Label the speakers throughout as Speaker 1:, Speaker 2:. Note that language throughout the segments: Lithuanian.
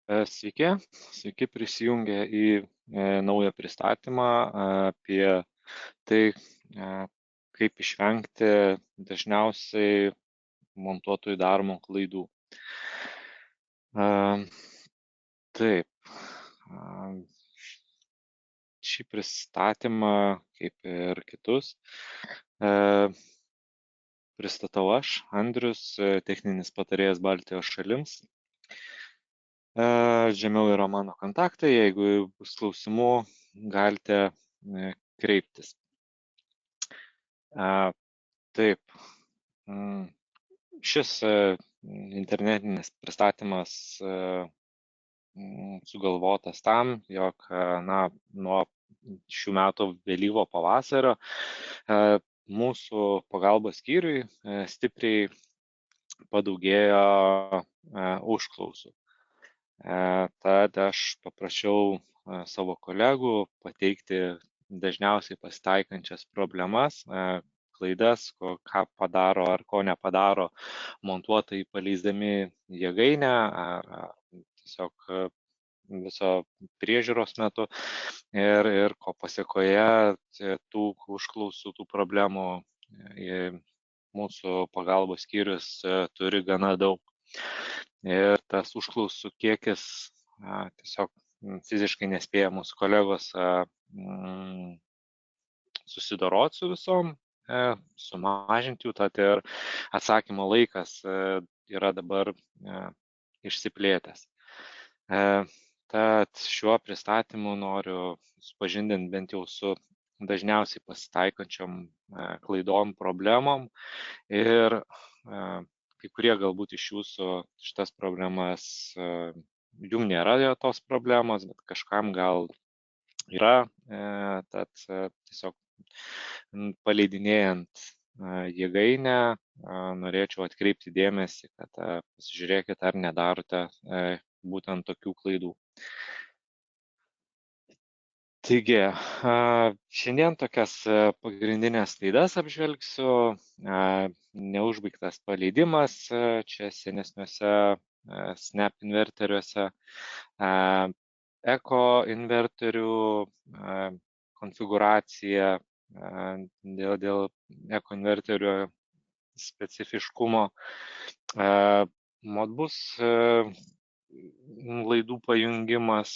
Speaker 1: Sveiki prisijungę į naują pristatymą apie tai, kaip išvengti dažniausiai montuotojų daromų klaidų. Taip, šį pristatymą, kaip ir kitus, pristatau aš, Andrius, techninis patarėjas Baltijos šalims. Žemiau yra mano kontaktai, jeigu bus klausimų, galite kreiptis. Taip, šis internetinis pristatymas sugalvotas tam, jog nuo šių metų vėlyvo pavasario mūsų pagalbos skyriui stipriai padaugėjo užklausų. Tad aš paprašiau savo kolegų pateikti dažniausiai pasitaikančias problemas, klaidas, ką padaro ar ko nepadaro montuotojai paleisdami jėgainę ar tiesiog viso priežiūros metu ir ko pasiekoje tų užklausų, tų problemų mūsų pagalbos skyrius turi gana daug. Ir tas užklausų kiekis tiesiog fiziškai nespėja mūsų kolegos susidoroti su visom, sumažinti jų, tad ir atsakymo laikas yra dabar išsiplėtęs. Tad šiuo pristatymu noriu supažindinti bent jau su dažniausiai pasitaikančiom klaidom, problemom ir kai kurie galbūt iš jūsų šitas problemas, jum nėra tos problemos, bet kažkam gal yra, tad tiesiog paleidinėjant jėgainę norėčiau atkreipti dėmesį, kad pasižiūrėkit, ar nedarote būtent tokių klaidų. Taigi, šiandien tokias pagrindinės klaidas apžvelgsiu. Neužbaigtas paleidimas čia senesniuose snap inverteriuose, eko inverterių konfigūracija dėl eko inverterių specifiškumo, modbus laidų pajungimas,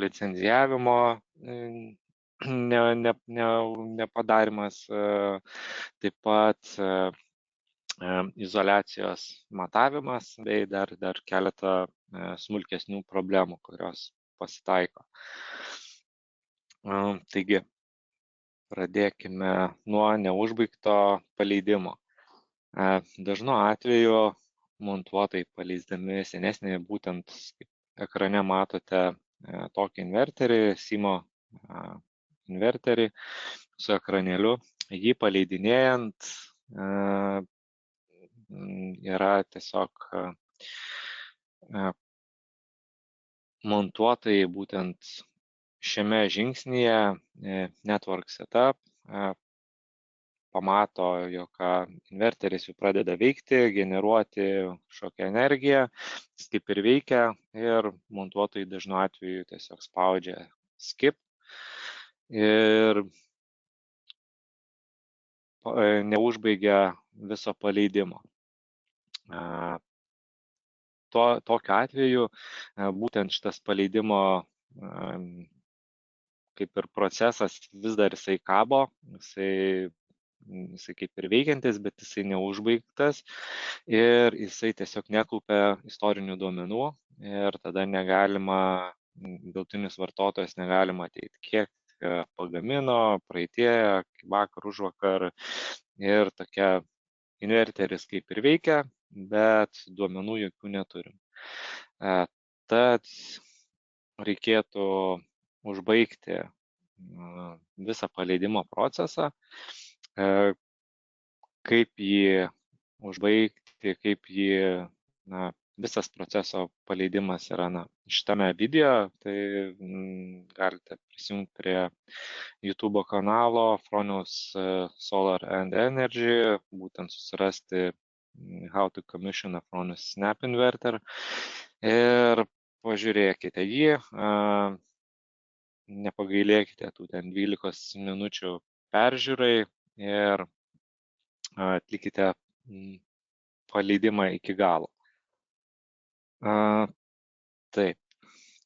Speaker 1: licenzijavimo nepadarymas, taip pat izoliacijos matavimas bei dar keletą smulkesnių problemų, kurios pasitaiko. Taigi, pradėkime nuo neužbaigto paleidimo. Dažnu atveju montuotojai paleisdami senesnį, būtent kaip ekrane matote tokį inverterį, SIMO inverterį su ekranėliu, jį paleidinėjant yra tiesiog montuotojai būtent šiame žingsnyje Network Setup pamato, jog inverteris jau pradeda veikti, generuoti kažkokią energiją, jis kaip ir veikia ir montuotojai dažnu atveju tiesiog spaudžia skip ir neužbaigia viso paleidimo. Tokiu atveju būtent šitas paleidimo kaip ir procesas vis dar jisai kabo, jisai kaip ir veikiantis, bet jisai neužbaigtas ir jisai tiesiog nekaupia istorinių duomenų ir tada negalima, galutinis vartotojas negalima ateiti, kiek pagamino praeitie, vakar, užvakar ir tokia inverteris kaip ir veikia, bet duomenų jokių neturim. Tad reikėtų užbaigti visą paleidimo procesą. Kaip jį užbaigti, kaip jį, visas proceso paleidimas yra šitame video, tai galite prisijungti prie YouTube kanalo Fronius Solar and Energy, būtent susirasti How to Commission a Fronius Snap Inverter ir pažiūrėkite jį, nepagailėkite tų ten 12 minučių peržiūrai ir atlikite paleidimą iki galo. Taip,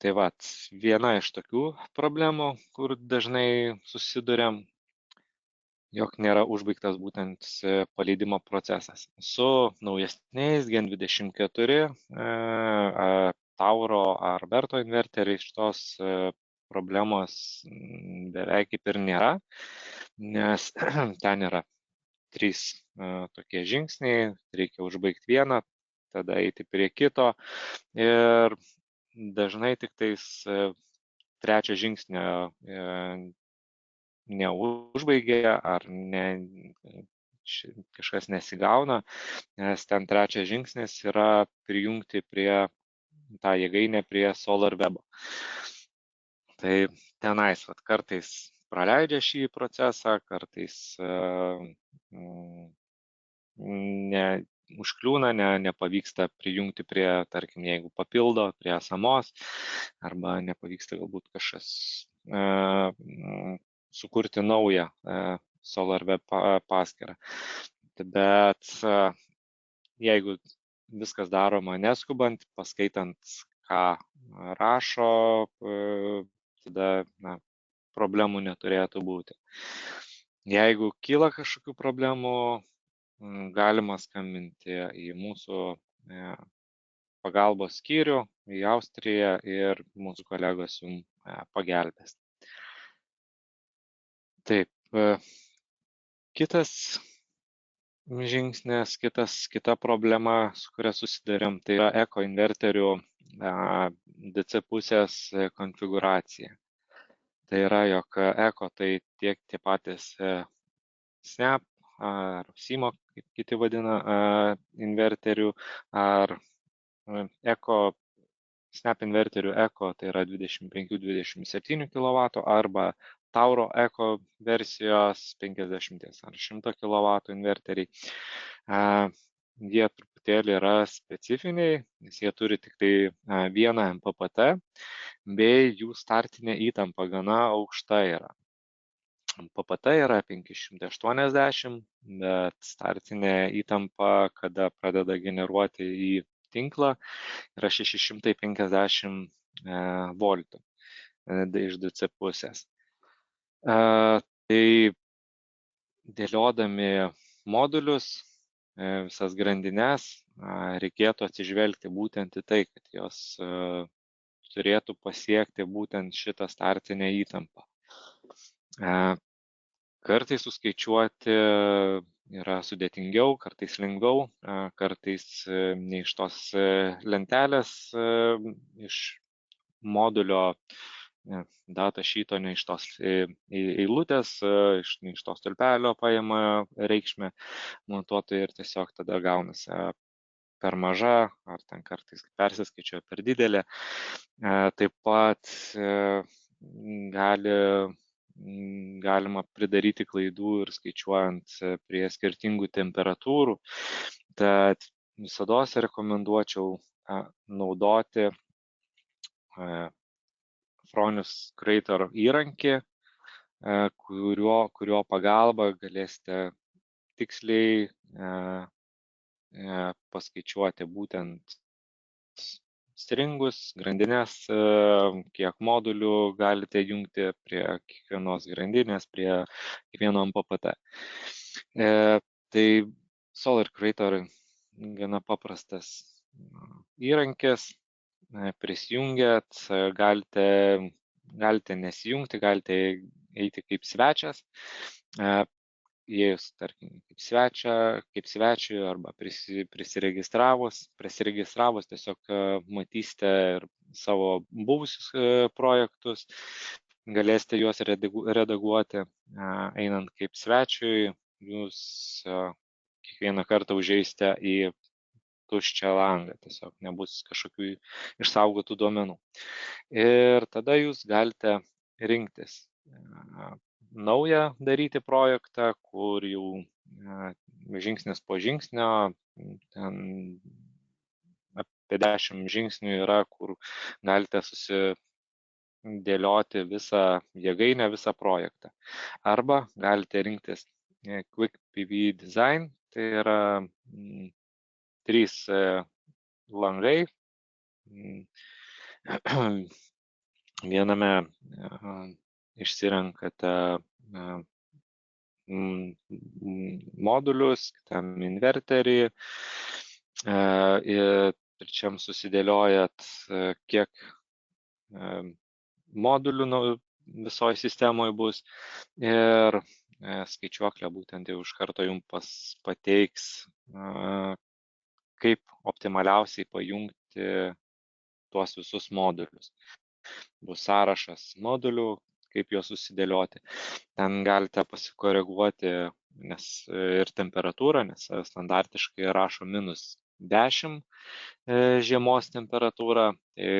Speaker 1: tai vat, viena iš tokių problemų, kur dažnai susiduriam, jog nėra užbaigtas būtent paleidimo procesas. Su naujesniais Gen 24 Tauro ar Berto inverteriais šitos problemos beveik kaip ir nėra, nes ten yra 3 tokie žingsniai, reikia užbaigti vieną, tada eiti prie kito ir dažnai tik tais trečio žingsnio neužbaigė ar kažkas nesigauna, nes ten trečias žingsnis yra prijungti prie tą jėgainę prie SolarWeb. Tai tenais kartais praleidžia šį procesą, kartais užkliūna, nepavyksta prijungti prie, tarkim, jeigu papildo prie esamos, arba nepavyksta galbūt kažkas sukurti naują SolarWeb paskyrą. Bet jeigu viskas daroma neskubant, paskaitant, ką rašo, tada problemų neturėtų būti. Jeigu kyla kažkokių problemų, galima skambinti į mūsų pagalbos skyrių, į Austriją ir mūsų kolegos jums pagelbės. Taip, kitas žingsnis, kita problema, su kuria susidarėm, tai yra eko inverterių DC pusės konfiguracija. Tai yra, jog eko tai tiek tie patys SNAP ar SIMO, kaip kiti vadina, inverterių, ar eko SNAP inverterių eko, tai yra 25-27 kW, arba Tauro eko versijos 50 ar 100 kW inverteriai. Jie truputėlį yra specifiniai, nes jie turi tik tai vieną MPPT, bei jų startinė įtampa gana aukšta yra. MPPT yra 580, bet startinė įtampa, kada pradeda generuoti į tinklą, yra 650 voltų iš DC pusės. Tai dėliodami modulius, visas grandines, reikėtų atsižvelgti būtent į tai, kad jos turėtų pasiekti būtent šitą startinę įtampą. Kartais suskaičiuoti yra sudėtingiau, kartais lengviau, kartais ne iš tos lentelės, iš modulio data šito, ne iš tos eilutės, ne iš tos stulpelio paima reikšmę montuotojai ir tiesiog tada gaunasi per maža, ar ten kartais persiskaičiuoja per didelė. Taip pat galima pridaryti klaidų ir skaičiuojant prie skirtingų temperatūrų. Tad visada rekomenduočiau naudoti Fronius Creator įrankį, kurio pagalba galėsite tiksliai paskaičiuoti būtent stringus, grandinės, kiek modulių galite jungti prie kiekvienos grandinės, prie kiekvieno MPPT. Tai Solar Creator gana paprastas įrankis, prisijungiat, galite nesijungti, galite eiti kaip svečias. Įėjus, tarkim, kaip svečiui arba prisiregistravus tiesiog matysite ir savo buvusius projektus, galėsite juos redaguoti, einant kaip svečiui, jūs kiekvieną kartą užeisite į tuščią langą, tiesiog nebus kažkokių išsaugotų duomenų. Ir tada jūs galite rinktis naują daryti projektą, kur jau žingsnis po žingsnio ten apie 10 žingsnių yra, kur galite susidėlioti visą jėgainę, visą projektą. Arba galite rinktis Quick PV Design, tai yra 3 langai. Viename išsirenkate modulius, kitam inverterį ir trečiam susidėliojat, kiek modulių visoje sistemoje bus ir skaičiuoklė būtent jau iš karto jums pateiks, kaip optimaliausiai pajungti tuos visus modulius. Bus sąrašas modulių, kaip juos susidėlioti. Ten galite pasikoreguoti ir temperatūrą, nes standartiškai rašo -10 žiemos temperatūrą. Tai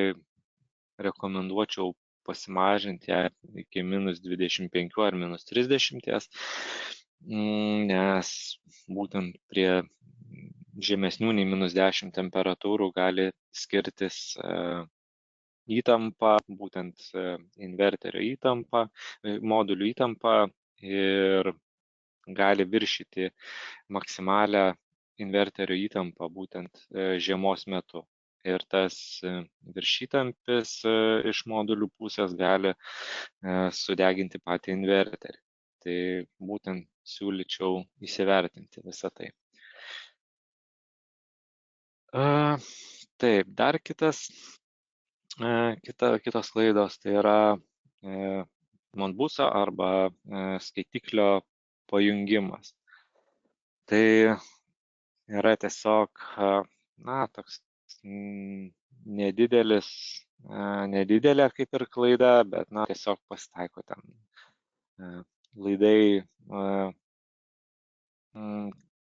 Speaker 1: rekomenduočiau pasimažinti ją iki -25 ar -30, nes būtent prie žemesnių nei -10 temperatūrų gali skirtis įtampa, būtent inverterio įtampa, modulių įtampa ir gali viršyti maksimalią inverterio įtampą būtent žiemos metu. Ir tas viršytampis iš modulių pusės gali sudeginti patį inverterį. Tai būtent siūlyčiau įsivertinti visą tai. Taip, dar kitos klaidos, tai yra Modbuso arba skaitiklio pajungimas. Tai yra tiesiog, toks nedidelė kaip ir klaida, bet, tiesiog pasitaiko ten laidai,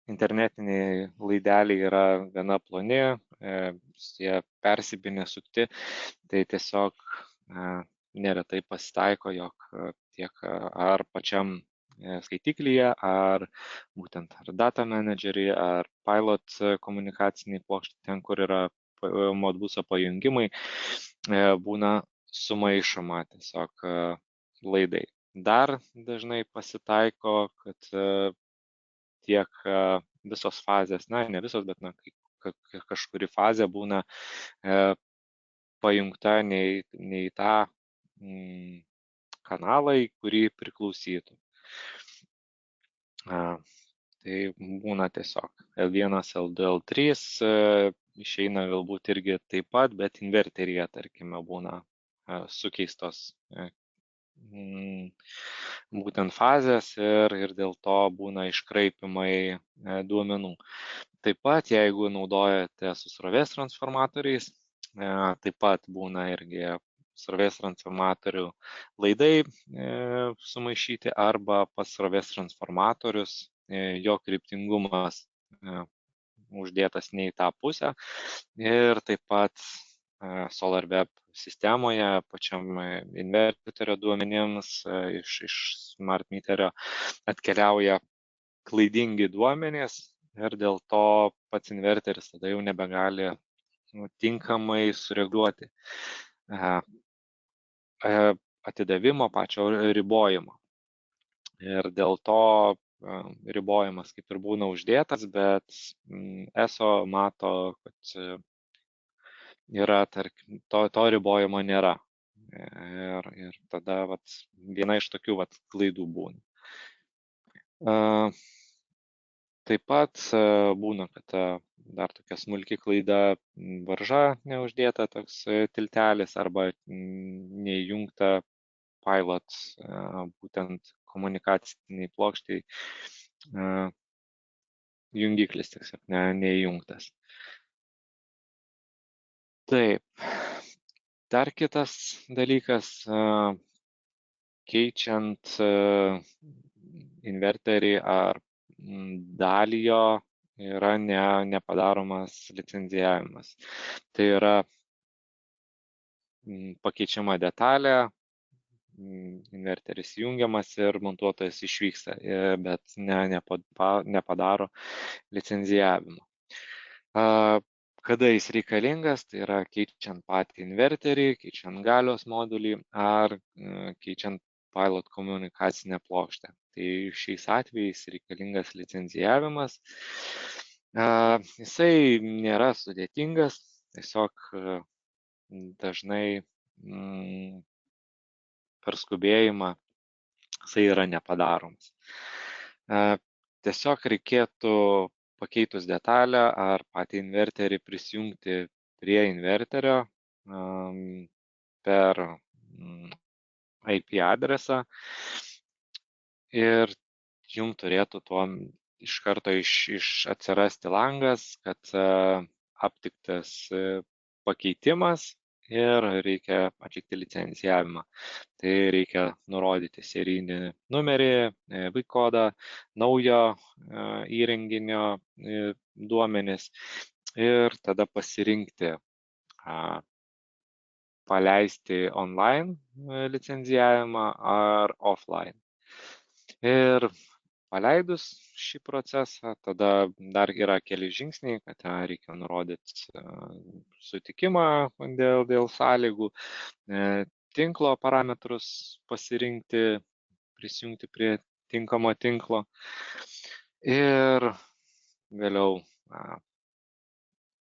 Speaker 1: internetiniai laideliai yra gana ploni, jie persipynę sukti, tai tiesiog neretai pasitaiko, jog tiek ar pačiam skaitiklyje, ar būtent ar data manageryje, ar pilot komunikaciniai plokštė, ten, kur yra Modbuso pajungimai, būna sumaišoma tiesiog laidai. Dar dažnai pasitaiko, kad tiek visos fazės, ne visos, bet kažkuri fazė būna pajungta ne į tą kanalą, į kurį priklausytų. Tai būna tiesiog L1, L2, L3 išeina galbūt irgi taip pat, bet inverteryje, tarkime, būna sukeistos būtent fazės ir dėl to būna iškraipimai duomenų. Taip pat, jeigu naudojate su srovės transformatoriais, taip pat būna irgi srovės transformatorių laidai sumaišyti arba pas srovės transformatorius jo kryptingumas uždėtas ne į tą pusę ir taip pat SolarWeb sistemoje, pačiam inverterio duomenims iš smart meterio atkeliauja klaidingi duomenys ir dėl to pats inverteris tada jau nebegali tinkamai sureaguoti atidavimo pačio ribojimo. Ir dėl to ribojimas kaip ir būna uždėtas, bet ESO mato, kad yra, tarkim, to ribojimo nėra. Ir tada viena iš tokių klaidų būna. Taip pat būna, kad dar tokia smulki klaida, varža neuždėta toks tiltelis arba neįjungta pilot, būtent komunikaciniai plokščiai jungiklis tiesiog neįjungtas. Taip, dar kitas dalykas, keičiant inverterį ar dalį jo yra nepadaromas licenzijavimas. Tai yra pakeičiama detalė, inverteris jungiamas ir montuotojas išvyksta, bet nepadaro licenzijavimo. kada jis reikalingas, tai yra keičiant patį inverterį, keičiant galios modulį ar keičiant pilot komunikacinę plokštę. Tai šiais atvejais reikalingas licencijavimas. Jisai nėra sudėtingas, tiesiog dažnai per skubėjimą jisai yra nepadaromas. Tiesiog reikėtų pakeitus detalę ar patį inverterį prisijungti prie inverterio per IP adresą ir jums turėtų tuo iš karto atsirasti langas, kad aptiktas pakeitimas ir reikia atlikti licencijavimą. Tai reikia nurodyti serijinį numerį, VIN kodą, naujo įrenginio duomenis ir tada pasirinkti paleisti online licencijavimą ar offline. Ir paleidus šį procesą, tada dar yra keli žingsniai, kad reikia nurodyti sutikimą dėl sąlygų, tinklo parametrus pasirinkti, prisijungti prie tinkamo tinklo ir vėliau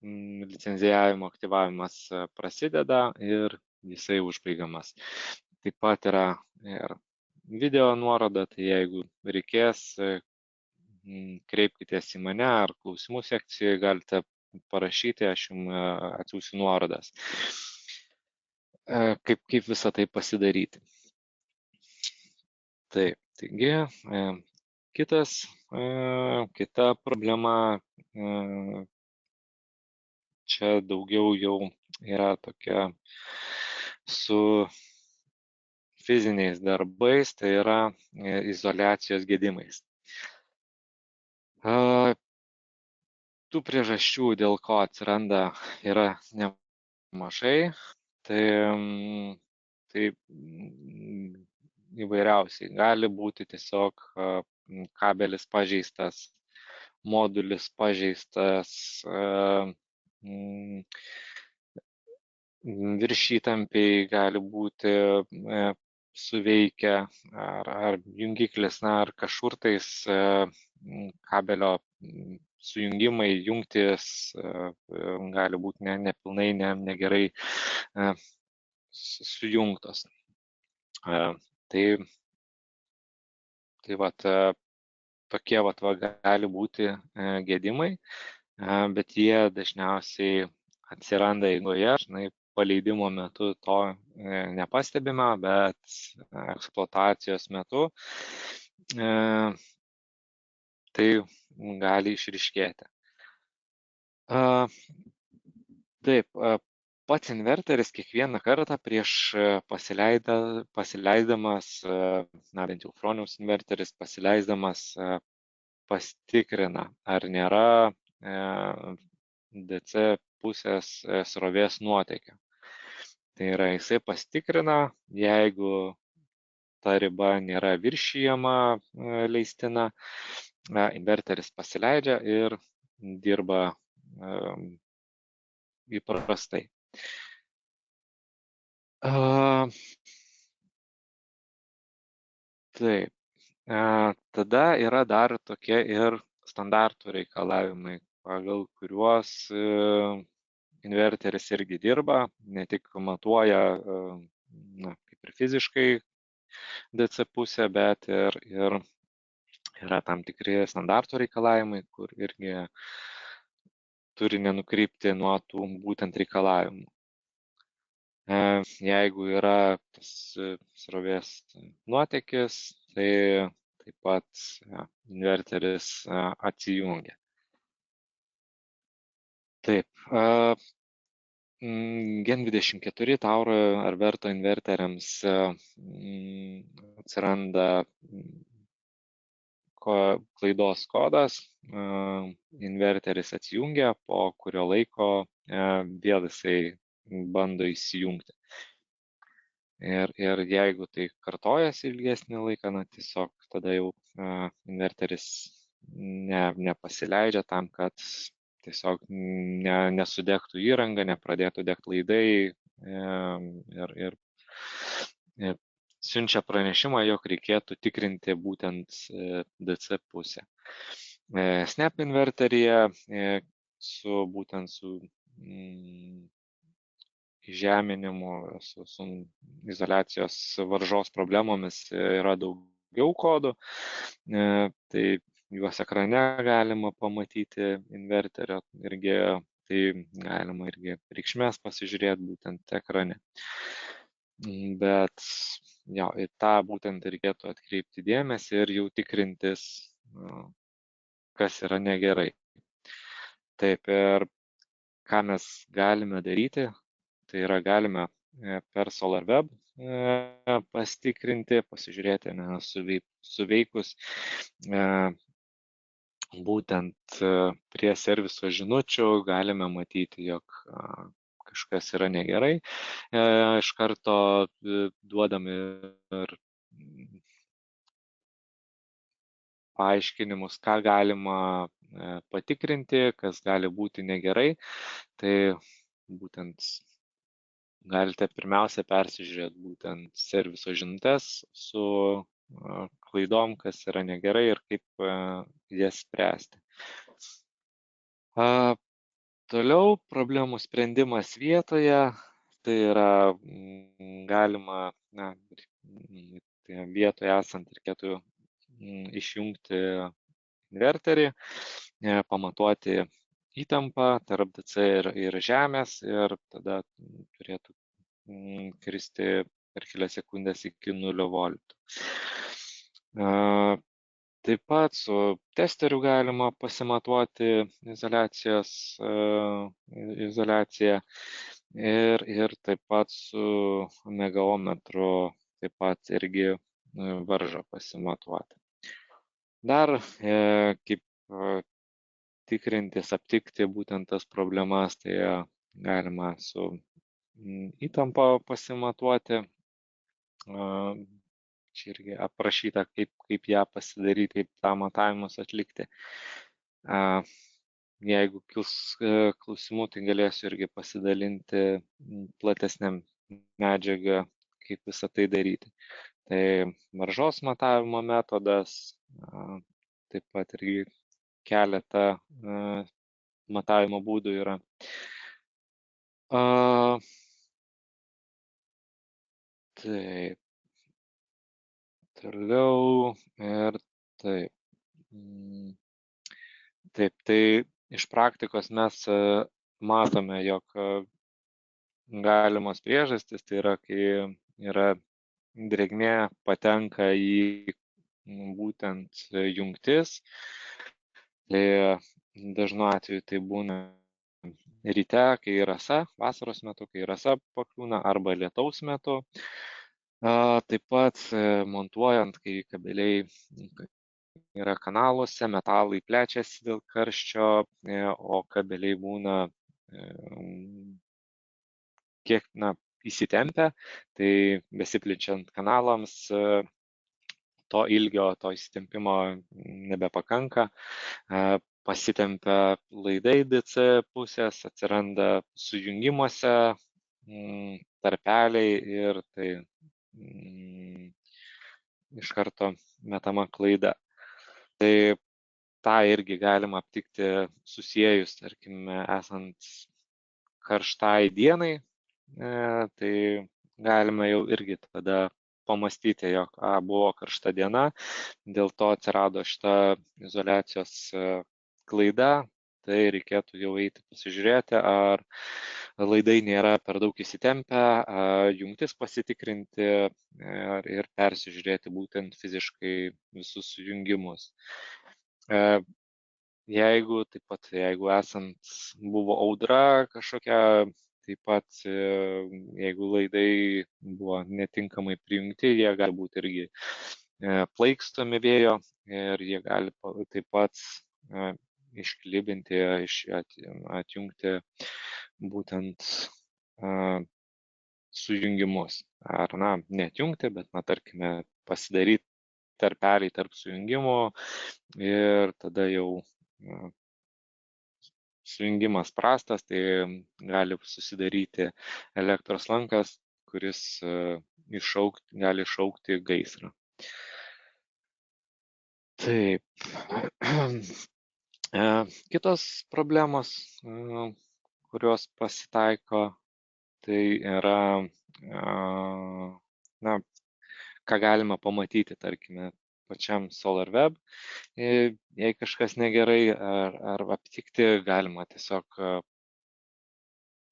Speaker 1: licenzijavimo aktyvavimas prasideda ir jisai užbaigiamas. Taip pat yra ir video nuoroda, tai jeigu reikės, kreipkitės į mane ar klausimų sekcijoje galite parašyti, aš jums atsiųsiu nuorodas, kaip visą tai pasidaryti. Taip, taigi kita problema čia daugiau jau yra tokia su fiziniais darbais, tai yra izoliacijos gedimais. Tų priežasčių, dėl ko atsiranda, yra nemažai, tai įvairiausiai. Gali būti tiesiog kabelis pažeistas, modulis pažeistas, viršytampiai gali būti suveikę ar jungiklis, ar kažkur tais kabelio sujungimai, jungtis gali būti nepilnai, negerai sujungtos. Tai tokie gali būti gedimai, bet jie dažniausiai atsiranda eigoje, paleidimo metu to nepastebima, bet eksploatacijos metu tai gali išryškėti. Taip, pats inverteris kiekvieną kartą prieš pasileisdamas, bent jau Fronius inverteris pasileisdamas pastikrina, ar nėra DC pusės srovės nuotėkio. Tai yra, jisai pastikrina, jeigu ta riba nėra viršijama leistina, inverteris pasileidžia ir dirba įprastai. Taip, tada yra dar tokie ir standartų reikalavimai, pagal kuriuos inverteris irgi dirba, ne tik matuoja kaip ir fiziškai DC pusę, bet ir yra tam tikri standartų reikalavimai, kur irgi turi nenukrypti nuo tų būtent reikalavimų. Jeigu yra tas srovės nuotėkis, tai taip pat inverteris atsijungia. Taip, Gen 24 Tauro ar Verto inverteriams atsiranda klaidos kodas, inverteris atsijungia, po kurio laiko vėl jisai bando įsijungti. Ir jeigu tai kartojasi ilgesnį laiką, tiesiog tada jau inverteris nepasileidžia tam, kad tiesiog nesudegtų įranga, nepradėtų degti laidai ir siunčia pranešimą, jog reikėtų tikrinti būtent DC pusę. Snap inverteryje būtent su žeminimu, su izoliacijos varžos problemomis yra daugiau kodų, tai juos ekrane galima pamatyti inverterio irgi, tai galima irgi reikšmės pasižiūrėti būtent ekrane. Bet jo, į tą būtent reikėtų atkreipti dėmesį ir jau tikrintis, kas yra negerai. Taip, ir ką mes galime daryti, tai yra galime per SolarWeb pasitikrinti, pasižiūrėti suveikus būtent prie serviso žinučių, galime matyti, jog kažkas yra negerai. Iš karto duodami ir paaiškinimus, ką galima patikrinti, kas gali būti negerai. Tai būtent galite pirmiausia persižiūrėti būtent serviso žinutes su klaidom, kas yra negerai ir kaip jas spręsti. Toliau problemų sprendimas vietoje, tai yra galima, vietoje esant reikėtų išjungti inverterį, pamatuoti įtampą tarp DC ir žemės ir tada turėtų kristi per kelias sekundės iki 0 voltų. Taip pat su testeriu galima pasimatuoti izoliaciją ir taip pat su megaometru taip pat irgi varžą pasimatuoti. Dar kaip tikrintis, aptikti būtent tas problemas, tai galima su įtampa pasimatuoti. Čia irgi aprašyta, kaip ją pasidaryti, kaip tą matavimus atlikti. Jeigu kils klausimų, tai galėsiu irgi pasidalinti platesniam medžiagą, kaip visą tai daryti. Tai varžos matavimo metodas, taip pat irgi keletą matavimo būdų yra. Taip. Toliau ir taip. Taip, tai iš praktikos mes matome, jog galimos priežastys, tai yra, kai yra drėgmė patenka į būtent jungtis. Tai dažnu atveju tai būna ryte, kai rasa, vasaros metu, kai rasa pakliūna, arba lietaus metu. Taip pat montuojant, kai kabeliai yra kanaluose, metalai plečiasi dėl karščio, o kabeliai būna kiek įsitempę, tai besiplečiant kanalams to ilgio, to įsitempimo nebepakanka, pasitempia laidai DC pusės, atsiranda sujungimuose tarpeliai ir tai iš karto metama klaida. Tai tą irgi galima aptikti susiejus, tarkime, esant karštai dienai, tai galima jau irgi tada pamastyti, jog buvo karšta diena, dėl to atsirado šita izoliacijos klaida, tai reikėtų jau eiti pasižiūrėti, ar laidai nėra per daug įsitempę, jungtis pasitikrinti ir persižiūrėti būtent fiziškai visus sujungimus. Jeigu esant buvo audra kažkokia, taip pat jeigu laidai buvo netinkamai prijungti, jie gali būti irgi plaikstomi vėjo ir jie gali taip pat išklibinti, atjungti būtent sujungimus. Ar neatjungti, bet tarkime pasidaryti tarpeliai tarp sujungimų ir tada jau sujungimas prastas, tai gali susidaryti elektros lankas, kuris gali iššaukti gaisrą. Taip. Kitos problemos, kurios pasitaiko, tai yra, na, ką galima pamatyti, tarkime, pačiam SolarWeb. Jei kažkas negerai ar aptikti, galima tiesiog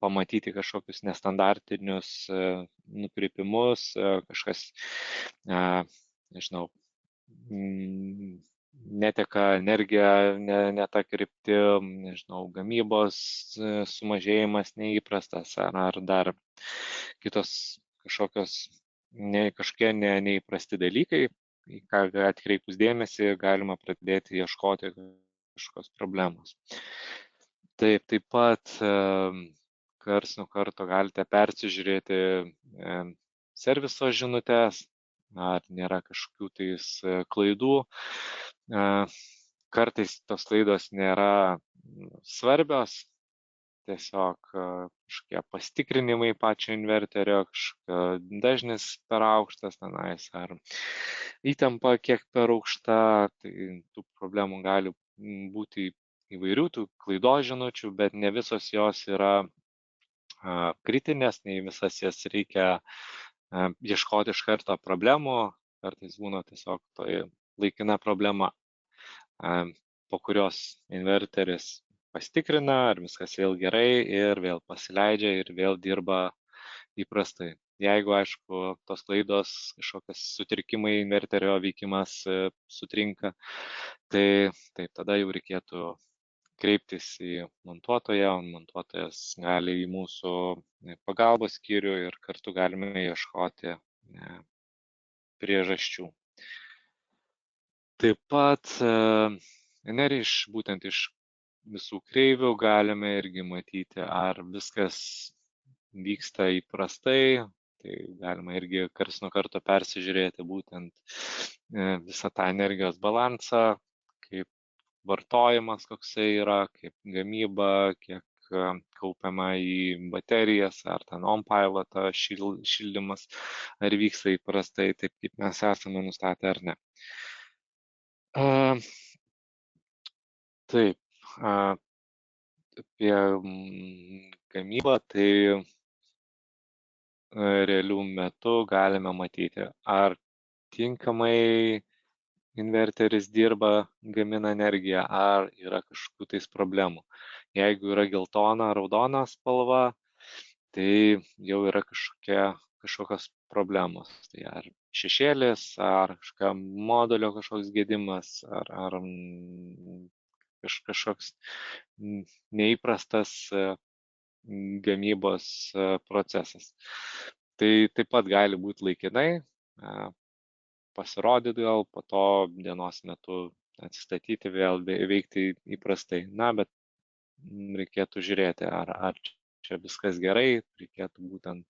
Speaker 1: pamatyti kažkokius nestandartinius nukrypimus, kažkas, nežinau, neteka energija ne ta kryptim, nežinau, gamybos sumažėjimas neįprastas ar dar kitos kažkokie neįprasti dalykai, į ką atkreipus dėmesį galima pradėti ieškoti kažkokios problemos. Taip pat karts nuo karto galite persižiūrėti serviso žinutes, ar nėra kažkokių tais klaidų. Kartais tos klaidos nėra svarbios, tiesiog kažkokie pastikrinimai pačio inverterio, kažkokia dažnis per aukštas tenais, ar įtampa kiek per aukšta, tai tų problemų gali būti įvairių, tų klaidos žinučių, bet ne visos jos yra kritinės, nei visas jas reikia ieškoti iš karto problemų, kartais būna tiesiog tai laikina problema, po kurios inverteris pasitikrina, ar viskas vėl gerai ir vėl pasileidžia ir vėl dirba įprastai. Jeigu, aišku, tos klaidos, kažkokios sutrikimai, inverterio veikimas sutrinka, tai taip, tada jau reikėtų kreiptis į montuotoją, o montuotojas gali į mūsų pagalbos skyrių ir kartu galime ieškoti priežasčių. Taip pat būtent iš visų kreivių galime irgi matyti, ar viskas vyksta įprastai, tai galima irgi karts nuo karto persižiūrėti būtent visą tą energijos balansą, kaip vartojimas koksai yra, kaip gamyba, kiek kaupiama į baterijas, ar ten on-pilot šildymas, ar vyksta įprastai, taip kaip mes esame nustatę ar ne. Taip, apie gamybą, tai realių metų galime matyti, ar tinkamai inverteris dirba, gamina energiją, ar yra kažkokių tais problemų. Jeigu yra geltona, raudona spalva, tai jau yra kažkokios problemos. Tai ar šešėlis, ar kažkokia modulio kažkoks gedimas, ar kažkoks neįprastas gamybos procesas. Tai taip pat gali būti laikinai, pasirodyti gal, po to dienos metu atsistatyti, vėl veikti įprastai. Na, bet reikėtų žiūrėti, ar čia viskas gerai, reikėtų būtent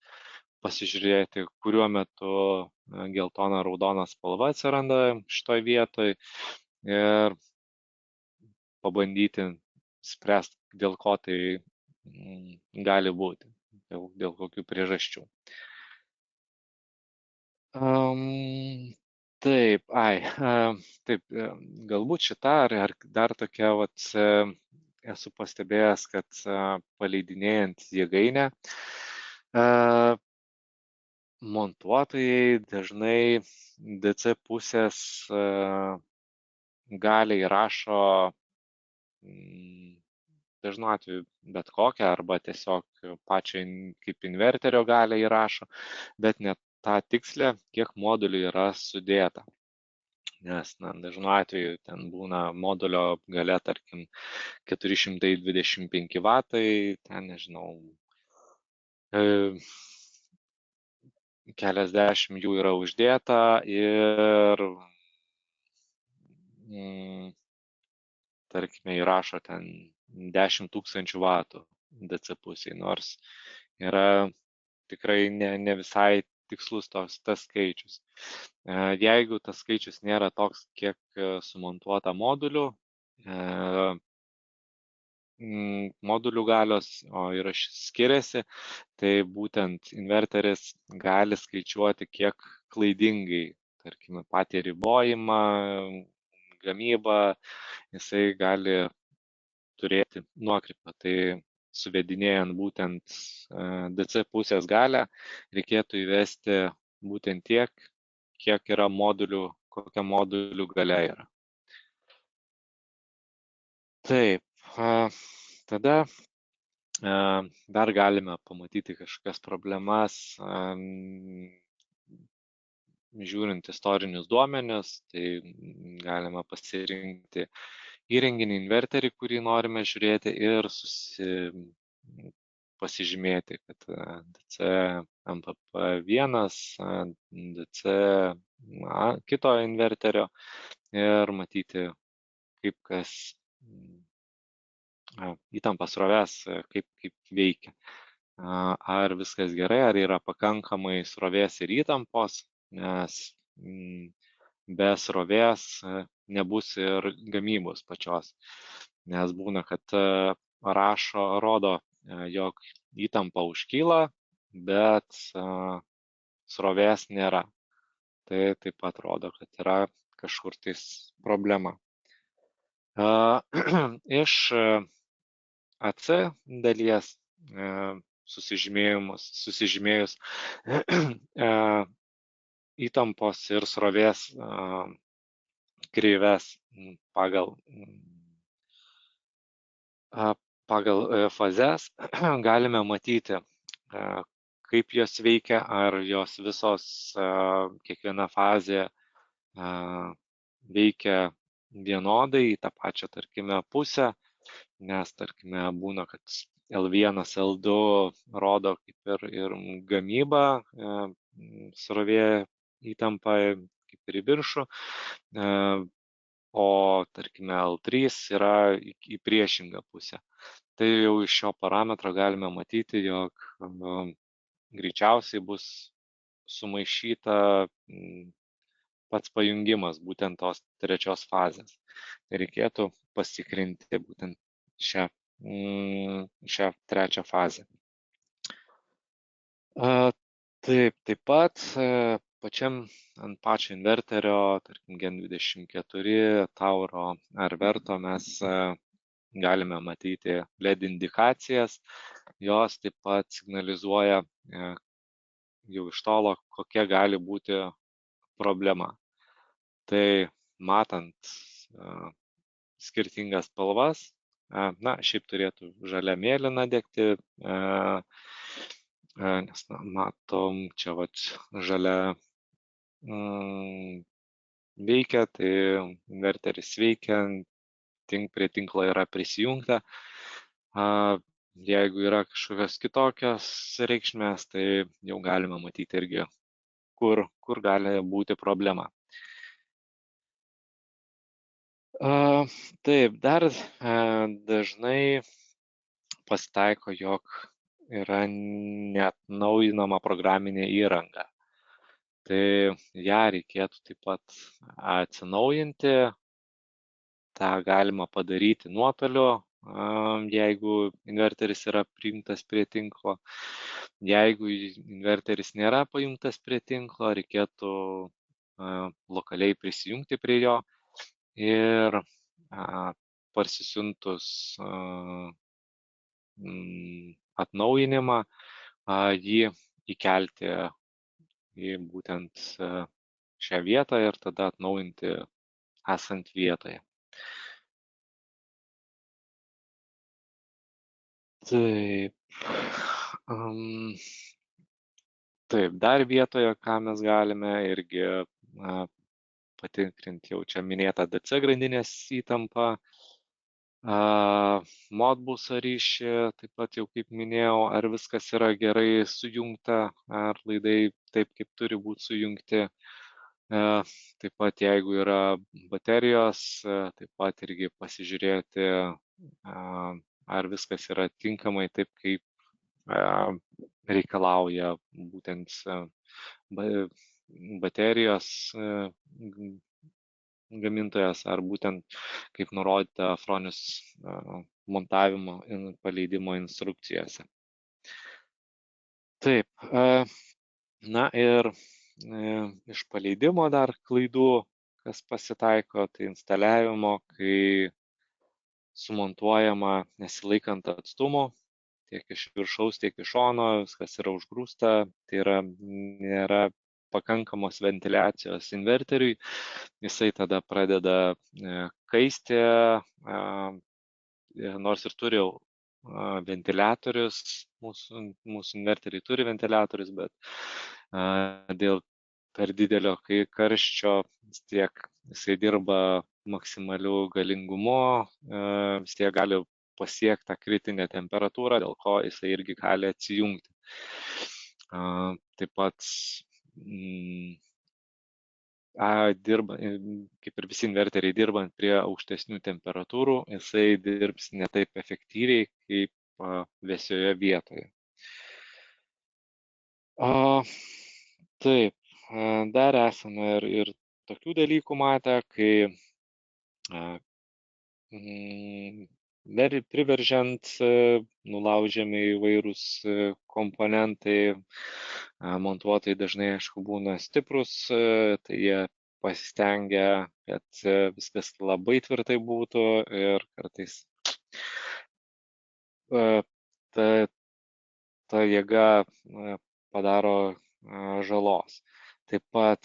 Speaker 1: pasižiūrėti, kuriuo metu geltona, raudona spalva atsiranda šitoj vietoj ir pabandyti spręsti, dėl ko tai gali būti, dėl kokių priežasčių. Taip, taip, galbūt šita ar dar tokia, esu pastebėjęs, kad paleidinėjant jėgainę, montuotojai dažnai DC pusės galiai įrašo dažnu atveju bet kokią arba tiesiog pačią kaip inverterio galią įrašo, bet net tą tikslę, kiek modulių yra sudėta. Nes dažnu atveju ten būna modulio galia, tarkim, 425 vatai, ten, nežinau, keliasdešimt jų yra uždėta ir, tarkime, įrašo ten 10 000 vatų DC pusiai, nors yra tikrai ne visai tikslus tas skaičius. Jeigu tas skaičius nėra toks, kiek sumontuota modulių, modulių galios, o yra skiriasi, tai būtent inverteris gali skaičiuoti, kiek klaidingai, tarkime, patį ribojimą, gamybą, jisai gali turėti nuokrypą. Tai suvedinėjant būtent DC pusės galę, reikėtų įvesti būtent tiek, kiek yra modulių, kokia modulių galia yra. Taip, tada dar galime pamatyti kažkokias problemas, žiūrint istorinius duomenis, tai galima pasirinkti įrenginį inverterį, kurį norime žiūrėti ir pasižymėti, kad DC MPP1, DC kito inverterio ir matyti, kaip kas įtampas srovės, kaip veikia. Ar viskas gerai, ar yra pakankamai srovės ir įtampos, nes be srovės nebus ir gamybos pačios. Nes būna, kad rodo, jog įtampa užkyla, bet srovės nėra. Tai taip pat rodo, kad yra kažkur tais problema. Iš AC dalies susižymėjus įtampos ir srovės kreives pagal fazes galime matyti, kaip jos veikia, ar jos visos, kiekviena fazė veikia vienodai į tą pačią, tarkime, pusę, nes, tarkime, būna, kad L1, L2 rodo kaip ir gamybą, srovė įtampa kaip ir į viršų, o, tarkime, L3 yra į priešingą pusę. Tai jau iš šio parametro galime matyti, jog greičiausiai bus sumaišyta pats pajungimas būtent tos trečios fazės. Reikėtų pasikrinti būtent šią trečią fazę. Taip pat ant pačio inverterio, tarkim, Gen 24, Tauro ar Verto mes galime matyti LED indikacijas. Jos taip pat signalizuoja jau iš tolo, kokia gali būti problema. Tai matant skirtingas spalvas, šiaip turėtų žalia mėlyna degti, nes matom, čia žalia veikia, tai inverteris veikia, prie tinklo yra prisijungta. Jeigu yra kažkokios kitokios reikšmės, tai jau galima matyti irgi, kur gali būti problema. Taip, dar dažnai pasitaiko, jog yra neatnaujinama programinė įranga. Tai ją reikėtų taip pat atsinaujinti. tą galima padaryti nuotoliu, jeigu inverteris yra prijungtas prie tinklo. Jeigu inverteris nėra pajungtas prie tinklo, reikėtų lokaliai prisijungti prie jo ir parsisiuntus atnaujinimą, jį įkelti į būtent šią vietą ir tada atnaujinti esant vietoje. Taip, dar vietoje, ką mes galime irgi patikrinti jau čia minėtą DC grandinės įtampą, modbuso ryšį, taip pat jau kaip minėjau, ar viskas yra gerai sujungta, ar laidai taip, kaip turi būti sujungti. Taip pat jeigu yra baterijos, taip pat irgi pasižiūrėti, ar viskas yra tinkamai taip, kaip reikalauja būtent baterijos gamintojas, ar būtent kaip nurodyta Fronius montavimo ir paleidimo instrukcijose. Taip, na ir iš paleidimo dar klaidų, kas pasitaiko, tai instaliavimo, kai sumontuojama nesilaikant atstumo, tiek iš viršaus, tiek iš šono, viskas yra užgrūsta, tai yra nėra pakankamos ventiliacijos inverteriui, jisai tada pradeda kaisti, nors ir turi ventiliatorius, mūsų inverteriai turi ventiliatorius, bet dėl per didelio karščio vis tiek jisai dirba maksimaliu galingumu, vis tiek gali pasiekti tą kritinę temperatūrą, dėl ko jisai irgi gali atsijungti. Taip pat dirba, kaip ir visi inverteriai dirbant prie aukštesnių temperatūrų, jisai dirbs ne taip efektyviai kaip vėsioje vietoje. Taip, dar esame ir tokių dalykų matę, kai priveržiant nulaužiami įvairūs komponentai, montuotojai dažnai, aišku, būna stiprus, tai jie pasistengia, kad viskas labai tvirtai būtų ir kartais ta jėga padaro žalos. Taip pat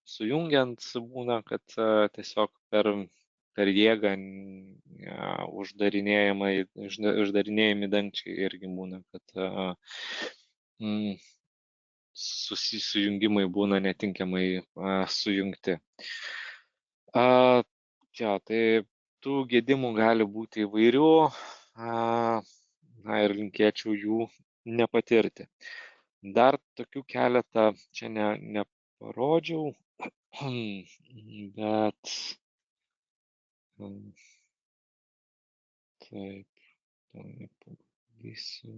Speaker 1: sujungiant būna, kad tiesiog per jėgą uždarinėjami dangčiai irgi būna, kad sujungimai būna netinkamai sujungti. Tai tų gedimų gali būti įvairių, na ir linkėčiau jų nepatirti. Dar tokių keletą čia neparodžiau, bet taip, pabandysiu.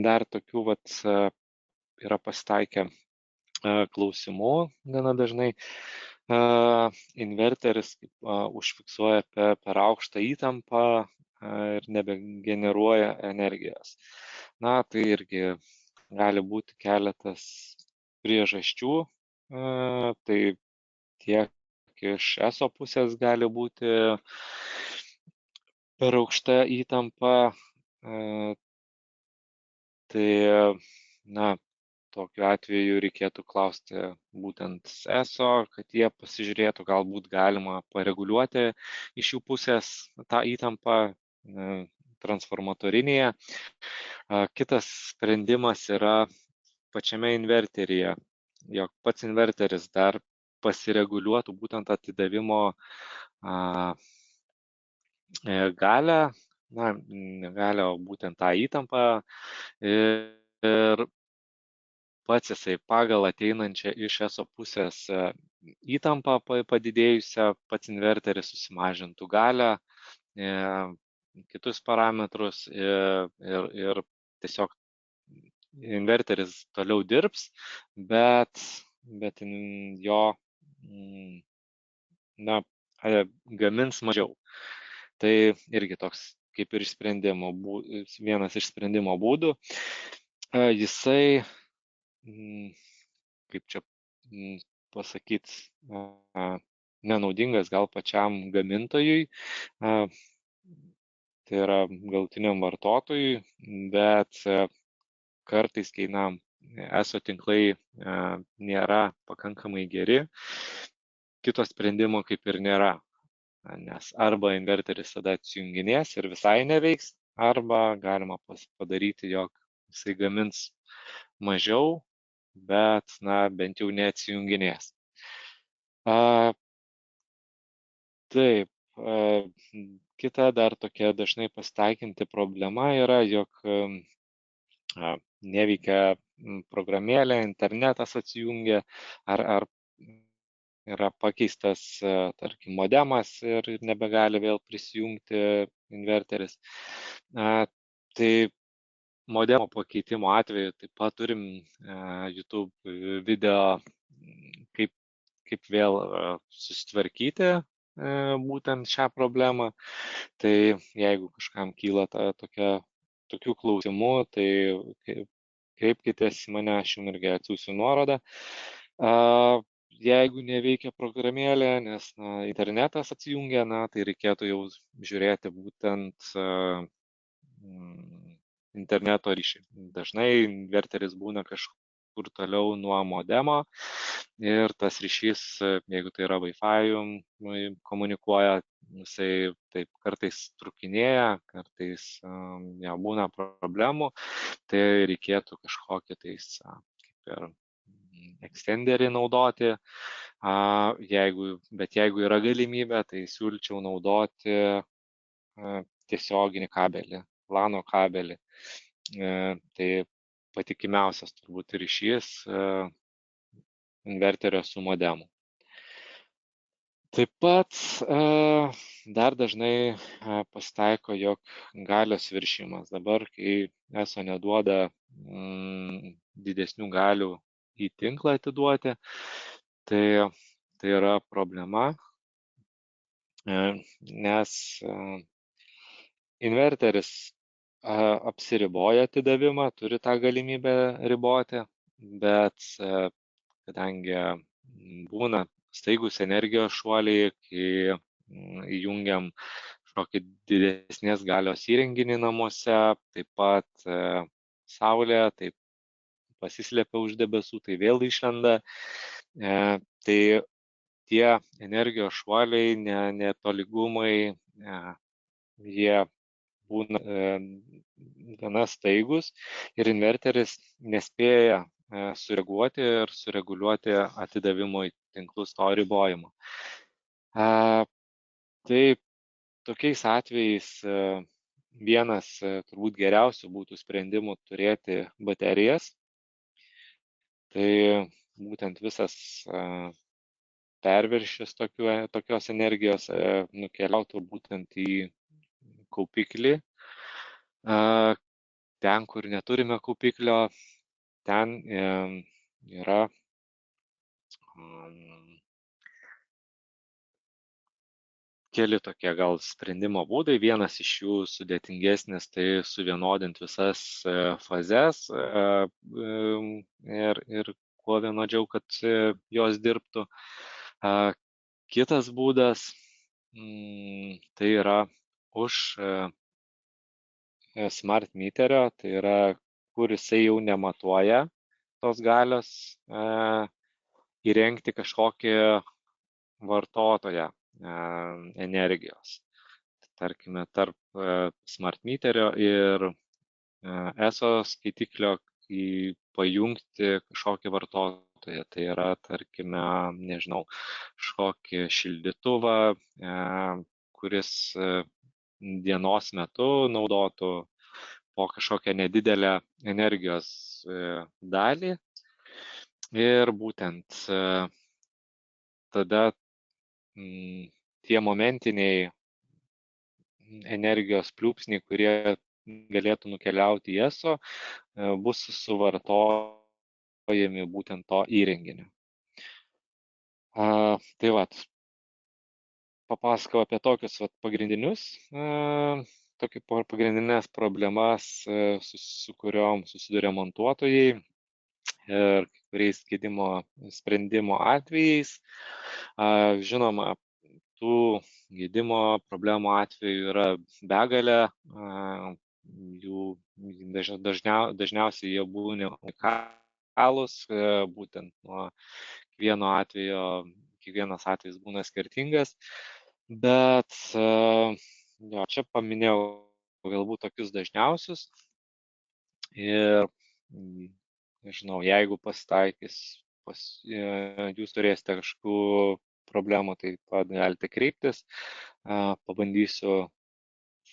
Speaker 1: Dar tokių yra pasitaikę klausimų gana dažnai. Inverteris užfiksuoja per aukštą įtampą ir nebegeneruoja energijos. Na, tai irgi gali būti keletas priežasčių. Tai tiek iš ESO pusės gali būti per aukšta įtampa. Tai, na, tokiu atveju reikėtų klausti būtent ESO, kad jie pasižiūrėtų, galbūt galima pareguliuoti iš jų pusės tą įtampą transformatorinėje. Kitas sprendimas yra pačiame inverteryje, jog pats inverteris dar pasireguliuotų būtent atidavimo galę, na, negalę, o būtent tą įtampą ir pats jisai pagal ateinančią iš ESO pusės įtampą padidėjusią, pats inverteris susimažintų galę, kitus parametrus ir tiesiog inverteris toliau dirbs, bet jo gamins mažiau. Tai irgi toks kaip ir vienas iš sprendimo būdų. Jisai, kaip čia pasakyti, nenaudingas gal pačiam gamintojui, tai yra galutiniam vartotojui, bet kartais, kai ESO tinklai nėra pakankamai geri, kito sprendimo kaip ir nėra, nes arba inverteris tada atsijunginės ir visai neveiks, arba galima padaryti, jog jisai gamins mažiau, bet bent jau neatsijunginės. Taip, kita dar tokia dažnai pasitaikanti problema yra, jog neveikia programėlė, internetas atsijungia, ar yra pakeistas, tarkim, modemas ir nebegali vėl prisijungti inverteris. Tai modemo pakeitimo atveju taip pat turim YouTube video, kaip vėl susitvarkyti būtent šią problemą. Tai jeigu kažkam kyla tokių klausimų, tai kreipkitės į mane, aš jums irgi atsiųsiu nuorodą. Jeigu neveikia programėlė, nes internetas atsijungia, tai reikėtų jau žiūrėti būtent interneto ryšį. Dažnai inverteris būna kažkur toliau nuo modemo ir tas ryšys, jeigu tai yra Wi-Fi, komunikuoja, jisai taip kartais trukinėja, kartais būna problemų, tai reikėtų kažkokį tais kaip ir extenderį naudoti, bet jeigu yra galimybė, tai siūlyčiau naudoti tiesioginį kabelį, LANo kabelį. Tai patikimiausias turbūt ryšys inverterio su modemu. Taip pat dar dažnai pasitaiko, jog galios viršimas. Dabar, kai ESO neduoda didesnių galių į tinklą atiduoti, tai yra problema, nes inverteris apsiriboja atidavimą, turi tą galimybę riboti, bet kadangi būna staigus energijos šuoliai, kai įjungiam kažkokį didesnės galios įrenginį namuose, taip pat saulė, taip pasislepia už debesų, tai vėl išlenda. Tai tie energijos šuoliai, netolygumai, jie būna gana staigus ir inverteris nespėja sureaguoti ir sureguliuoti atidavimo į tinklus to ribojimo. Tai tokiais atvejais vienas turbūt geriausių būtų sprendimų turėti baterijas. Tai būtent visas perviršis tokios energijos nukeliautų būtent į kaupiklį. Ten, kur neturime kaupiklio, ten yra keli tokie gal sprendimo būdai. Vienas iš jų sudėtingesnis, tai suvienodinti visas fazes ir kuo vienodžiau, kad jos dirbtų. Kitas būdas tai yra už smart meterio, tai yra, kur jisai jau nematuoja tos galios, įrengti kažkokį vartotoją energijos. Tarkime, tarp smart meterio ir ESO skaitiklio pajungti kažkokį vartotoją. Tai yra, tarkime, nežinau, kažkokį šildytuvą, kuris dienos metu naudotų po kažkokią nedidelę energijos dalį. Ir būtent tada tie momentiniai energijos pliūpsniai, kurie galėtų nukeliauti į ESO, bus suvartojami būtent to įrenginio. Tai papasakau apie tokius pagrindinius, pagrindinės problemas, su kuriuom susiduria montuotojai ir kuriais gedimo sprendimo atvejais. Žinoma, tų gedimo problemų atveju yra begalė, jų dažniausiai jie būna unikalūs, būtent nuo kiekvienas atvejis būna skirtingas, bet čia paminėjau galbūt tokius dažniausius ir nežinau, jeigu pasitaikys, jūs turėsite kažkokių problemų, taip pat galite kreiptis, pabandysiu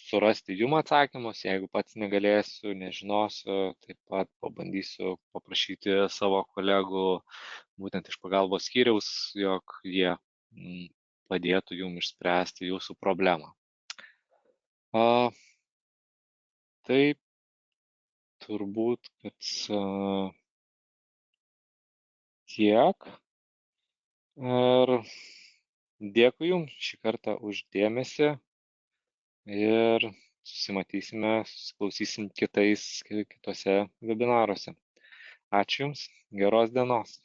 Speaker 1: surasti jum atsakymus, jeigu pats negalėsiu, nežinosiu, taip pat pabandysiu paprašyti savo kolegų būtent iš pagalbos skyriaus, jog jie padėtų jum išspręsti jūsų problemą. Taip, turbūt, kad tiek. Ir Dėkui Jums šį kartą už dėmesį ir susiklausysim kitose webinaruose. Ačiū Jums, geros dienos.